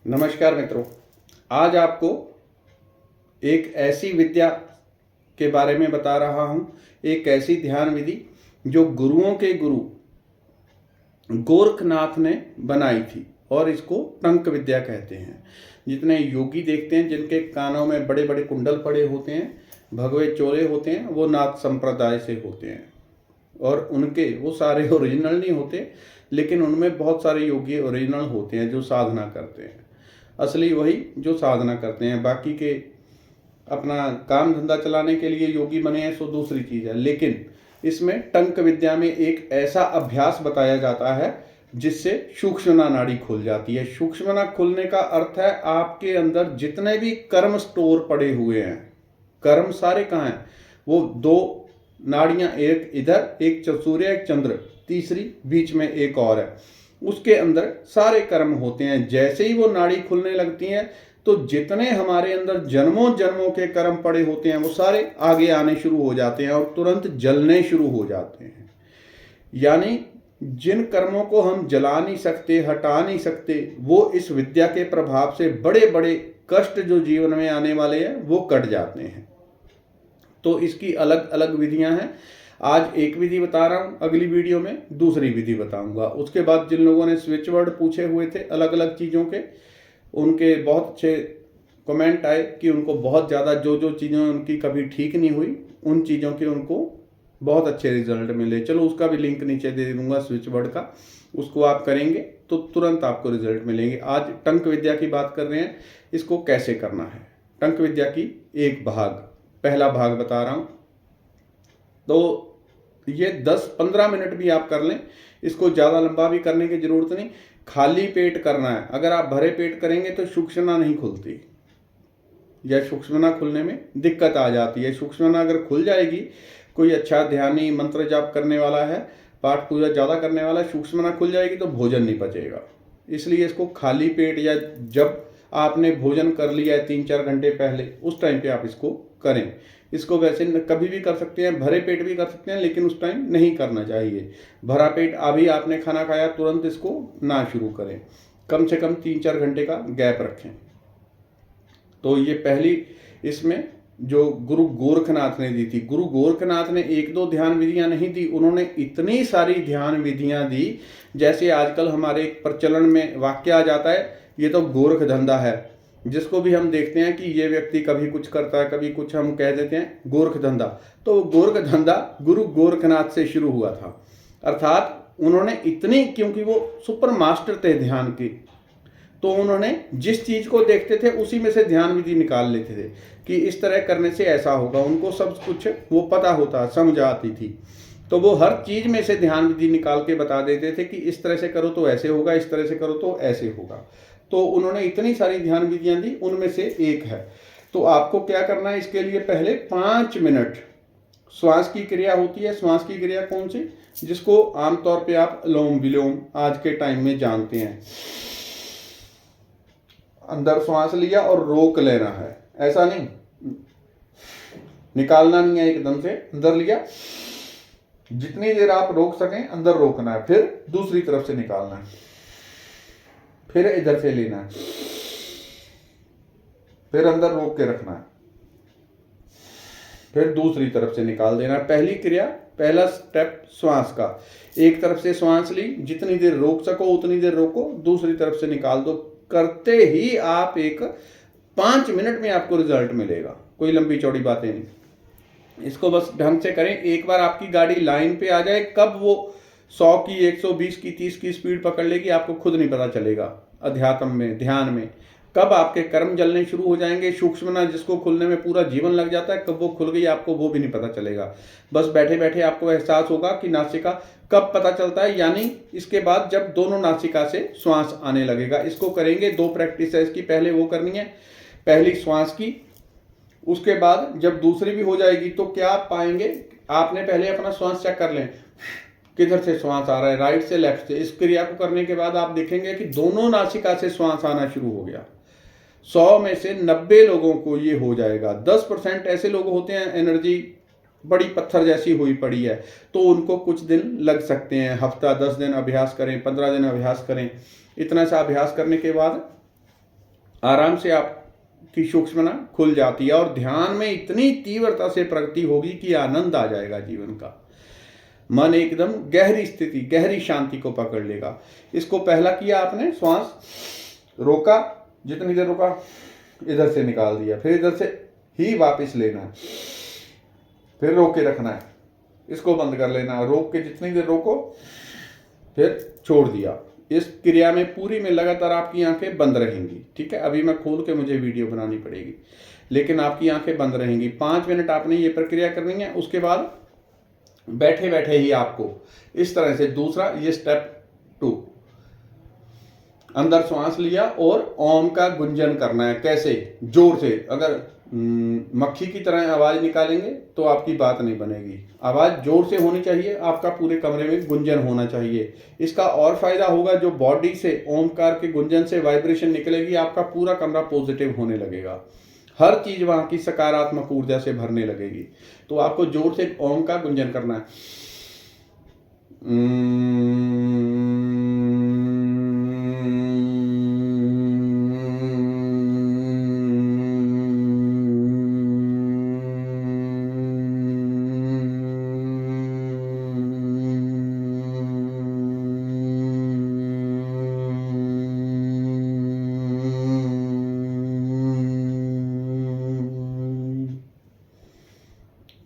नमस्कार मित्रों, आज आपको एक ऐसी विद्या के बारे में बता रहा हूँ, एक ऐसी ध्यान विधि जो गुरुओं के गुरु गोरखनाथ ने बनाई थी और इसको टंक विद्या कहते हैं। जितने योगी देखते हैं जिनके कानों में बड़े बड़े कुंडल पड़े होते हैं, भगवे चोले होते हैं, वो नाथ संप्रदाय से होते हैं और उनके वो सारे ओरिजिनल नहीं होते, लेकिन उनमें बहुत सारे योगी ओरिजिनल होते हैं जो साधना करते हैं। असली वही जो साधना करते हैं, बाकी के अपना काम धंधा चलाने के लिए योगी बने हैं सो दूसरी चीज़ है। लेकिन इसमें टंक विद्या में एक ऐसा अभ्यास बताया जाता है जिससे सूक्ष्मना नाड़ी खुल जाती है। सूक्ष्मना खुलने का अर्थ है आपके अंदर जितने भी कर्म स्टोर पड़े हुए हैं, कर्म सारे कहाँ हैं, वो दो नाड़ियाँ, एक इधर एक सूर्य एक चंद्र, तीसरी बीच में एक और है, उसके अंदर सारे कर्म होते हैं। जैसे ही वो नाड़ी खुलने लगती हैं तो जितने हमारे अंदर जन्मों जन्मों के कर्म पड़े होते हैं वो सारे आगे आने शुरू हो जाते हैं और तुरंत जलने शुरू हो जाते हैं। यानी जिन कर्मों को हम जला नहीं सकते, हटा नहीं सकते, वो इस विद्या के प्रभाव से बड़े बड़े कष्ट जो जीवन में आने वाले हैं वो कट जाते हैं। तो इसकी अलग अलग विधियां हैं। आज एक विधि बता रहा हूँ, अगली वीडियो में दूसरी विधि बताऊंगा। उसके बाद जिन लोगों ने स्विच वर्ड पूछे हुए थे अलग अलग चीज़ों के, उनके बहुत अच्छे कमेंट आए कि उनको बहुत ज़्यादा जो जो चीज़ें उनकी कभी ठीक नहीं हुई उन चीज़ों के उनको बहुत अच्छे रिजल्ट मिले। चलो उसका भी लिंक नीचे दे दूंगा स्विच वर्ड का, उसको आप करेंगे तो तुरंत आपको रिजल्ट मिलेंगे। आज टंक विद्या की बात कर रहे हैं, इसको कैसे करना है। टंक विद्या की एक भाग, पहला भाग बता रहा हूँ। तो ये 10-15 मिनट भी आप कर लें, इसको ज़्यादा लंबा भी करने की ज़रूरत नहीं, खाली पेट करना है। अगर आप भरे पेट करेंगे तो सूक्ष्मना नहीं खुलती या सूक्ष्मना खुलने में दिक्कत आ जाती है। सूक्ष्मना अगर खुल जाएगी, कोई अच्छा ध्यानी मंत्र जाप करने वाला है, पाठ पूजा ज़्यादा करने वाला है, सूक्ष्मना खुल जाएगी तो भोजन नहीं पचेगा। इसलिए इसको खाली पेट या जब आपने भोजन कर लिया है 3-4 घंटे पहले, उस टाइम पे आप इसको करें। इसको वैसे कभी भी कर सकते हैं, भरे पेट भी कर सकते हैं, लेकिन उस टाइम नहीं करना चाहिए। भरा पेट अभी आपने खाना खाया तुरंत इसको ना शुरू करें, कम से कम 3-4 घंटे का गैप रखें। तो ये पहली इसमें जो गुरु गोरखनाथ ने दी थी। गुरु गोरखनाथ ने 1-2 ध्यान विधियां नहीं दी, उन्होंने इतनी सारी ध्यान विधियां दी। जैसे आजकल हमारे प्रचलन में वाक्य आ जाता है, ये तो गोरख धंधा है। जिसको भी हम देखते हैं कि ये व्यक्ति कभी कुछ करता है, कभी कुछ, हम कह देते हैं गोरख धंधा। तो गोरख धंधा गुरु गोरखनाथ से शुरू हुआ था। अर्थात उन्होंने इतनी, क्योंकि वो सुपर मास्टर थे ध्यान के, तो उन्होंने जिस चीज को देखते थे उसी में से ध्यान विधि निकाल लेते थे कि इस तरह करने से ऐसा होगा। उनको सब कुछ वो पता होता, समझ आती थी, तो वो हर चीज में से ध्यान विधि निकाल के बता देते थे कि इस तरह से करो तो ऐसे होगा, इस तरह से करो तो ऐसे होगा। तो उन्होंने इतनी सारी ध्यान विधियां दी, उनमें से एक है। तो आपको क्या करना है, इसके लिए पहले 5 मिनट श्वास की क्रिया होती है। श्वास की क्रिया कौन सी, जिसको आमतौर पे आप अनुलोम विलोम आज के टाइम में जानते हैं। अंदर श्वास लिया और रोक लेना है, ऐसा नहीं, निकालना नहीं है एकदम से। अंदर लिया, जितनी देर आप रोक सकें अंदर रोकना है, फिर दूसरी तरफ से निकालना है, फिर इधर से लेना है, फिर अंदर रोक के रखना है, फिर दूसरी तरफ से निकाल देना है। पहली क्रिया, पहला स्टेप श्वास का, एक तरफ से श्वास ली, जितनी देर रोक सको उतनी देर रोको, दूसरी तरफ से निकाल दो। करते ही आप एक 5 मिनट में आपको रिजल्ट मिलेगा, कोई लंबी चौड़ी बातें नहीं। इसको बस ढंग से करें। एक बार आपकी गाड़ी लाइन पे आ जाए, कब वो 100 की, 120 की, 30 की स्पीड पकड़ लेगी आपको खुद नहीं पता चलेगा। अध्यात्म में, ध्यान में कब आपके कर्म जलने शुरू हो जाएंगे, सूक्ष्मना जिसको खुलने में पूरा जीवन लग जाता है, कब वो खुल गई आपको वो भी नहीं पता चलेगा। बस बैठे बैठे आपको एहसास होगा कि नासिका कब पता चलता है, यानी इसके बाद जब दोनों नासिका से श्वास आने लगेगा। इसको करेंगे, 2 प्रैक्टिस है इसकी। पहले वो करनी है, पहली श्वास की, उसके बाद जब दूसरी भी हो जाएगी तो क्या आप पाएंगे, आपने पहले अपना श्वास चेक कर लें किधर से श्वास आ रहा है, राइट से लेफ्ट से। इस क्रिया को करने के बाद आप देखेंगे कि दोनों नासिका से श्वास आना शुरू हो गया। 100 में से 90 लोगों को ये हो जाएगा। 10% ऐसे लोग होते हैं एनर्जी बड़ी पत्थर जैसी हुई पड़ी है, तो उनको कुछ दिन लग सकते हैं, हफ्ता 10 दिन अभ्यास करें, 15 दिन अभ्यास करें। इतना सा अभ्यास करने के बाद आराम से आपकी सूक्ष्मना खुल जाती है और ध्यान में इतनी तीव्रता से प्रगति होगी कि आनंद आ जाएगा जीवन का। मन एकदम गहरी स्थिति, गहरी शांति को पकड़ लेगा। इसको पहला किया आपने, श्वास रोका, जितनी देर रोका इधर से निकाल दिया, फिर इधर से ही वापस लेना है, फिर रोक के रखना है, इसको बंद कर लेना है, रोक के जितनी देर रोको फिर छोड़ दिया। इस क्रिया में पूरी में लगातार आपकी आंखें बंद रहेंगी। ठीक है, अभी मैं खोल के मुझे वीडियो बनानी पड़ेगी, लेकिन आपकी आंखें बंद रहेंगी। 5 मिनट आपने ये प्रक्रिया करनी है। उसके बाद बैठे बैठे ही आपको इस तरह से, दूसरा ये स्टेप 2, अंदर श्वास लिया और ओम का गुंजन करना है। कैसे? जोर से। अगर मक्खी की तरह आवाज निकालेंगे तो आपकी बात नहीं बनेगी। आवाज जोर से होनी चाहिए, आपका पूरे कमरे में गुंजन होना चाहिए। इसका और फायदा होगा, जो बॉडी से ओमकार के गुंजन से वाइब्रेशन निकलेगी, आपका पूरा कमरा पॉजिटिव होने लगेगा, हर चीज वहां की सकारात्मक ऊर्जा से भरने लगेगी। तो आपको जोर से ओम का गुंजन करना है।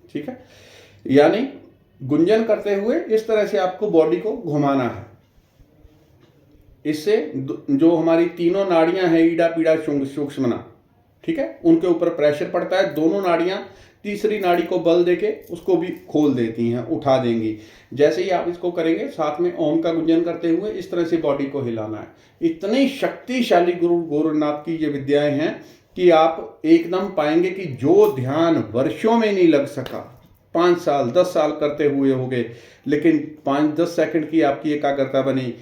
ठीक है, यानी गुंजन करते हुए इस तरह से आपको बॉडी को घुमाना है। इससे जो हमारी तीनों नाड़ियां हैं, ईड़ा पीड़ा सूक्ष्मना, ठीक है, उनके ऊपर प्रेशर पड़ता है। दोनों नाड़ियां तीसरी नाड़ी को बल देके उसको भी खोल देती हैं, उठा देंगी। जैसे ही आप इसको करेंगे, साथ में ओम का गुंजन करते हुए इस तरह से बॉडी को हिलाना है। इतनी शक्तिशाली गुरु गोरखनाथ की ये विद्याएं हैं कि आप एकदम पाएंगे कि जो ध्यान वर्षों में नहीं लग सका, 5 साल 10 साल करते हुए हो गए, लेकिन 5-10 सेकंड की आपकी एकाग्रता बनी।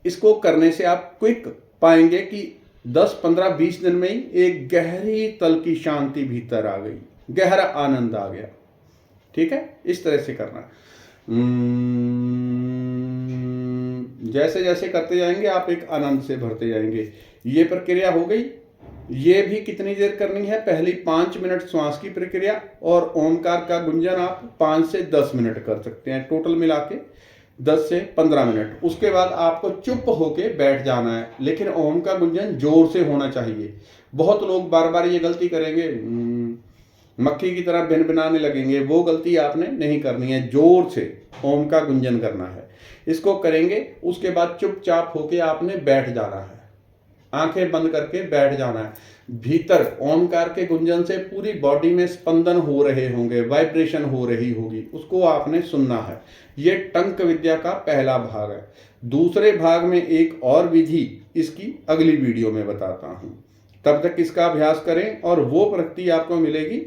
इसको करने से आप क्विक पाएंगे कि 10-15-20 दिन में ही एक गहरी तल की शांति भीतर आ गई, गहरा आनंद आ गया। ठीक है, इस तरह से करना। जैसे जैसे करते जाएंगे आप एक आनंद से भरते जाएंगे। ये प्रक्रिया हो गई। ये भी कितनी देर करनी है? पहली 5 मिनट श्वास की प्रक्रिया और ओमकार का गुंजन आप 5 से 10 मिनट कर सकते हैं, टोटल मिला के 10 से 15 मिनट। उसके बाद आपको चुप होके बैठ जाना है, लेकिन ओम का गुंजन जोर से होना चाहिए। बहुत लोग बार बार ये गलती करेंगे, मक्खी की तरह भिनभिनाने लगेंगे, वो गलती आपने नहीं करनी है। जोर से ओम का गुंजन करना है। इसको करेंगे, उसके बाद चुपचाप होके आपने बैठ जाना है, आंखें बंद करके बैठ जाना है। भीतर ओमकार के गुंजन से पूरी बॉडी में स्पंदन हो रहे होंगे, वाइब्रेशन हो रही होगी, उसको आपने सुनना है। ये टंक विद्या का पहला भाग है। दूसरे भाग में एक और विधि इसकी अगली वीडियो में बताता हूं। तब तक इसका अभ्यास करें और वो प्रगति आपको मिलेगी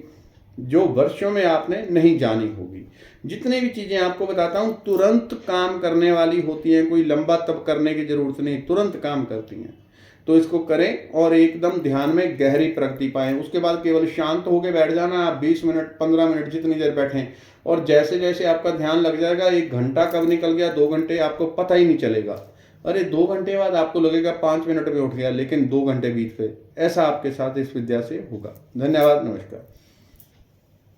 जो वर्षों में आपने नहीं जानी होगी। जितनी भी चीजें आपको बताता हूं तुरंत काम करने वाली होती हैं, कोई लंबा तप करने की जरूरत नहीं, तुरंत काम करती हैं। तो इसको करें और एकदम ध्यान में गहरी प्रगति पाएं। उसके बाद केवल शांत होकर बैठ जाना। आप 20 मिनट 15 मिनट जितनी देर बैठें, और जैसे जैसे आपका ध्यान लग जाएगा, 1 घंटा कब निकल गया, 2 घंटे आपको पता ही नहीं चलेगा। अरे 2 घंटे बाद आपको लगेगा 5 मिनट में उठ गया, लेकिन 2 घंटे बीत गए। ऐसा आपके साथ इस विद्या से होगा। धन्यवाद, नमस्कार।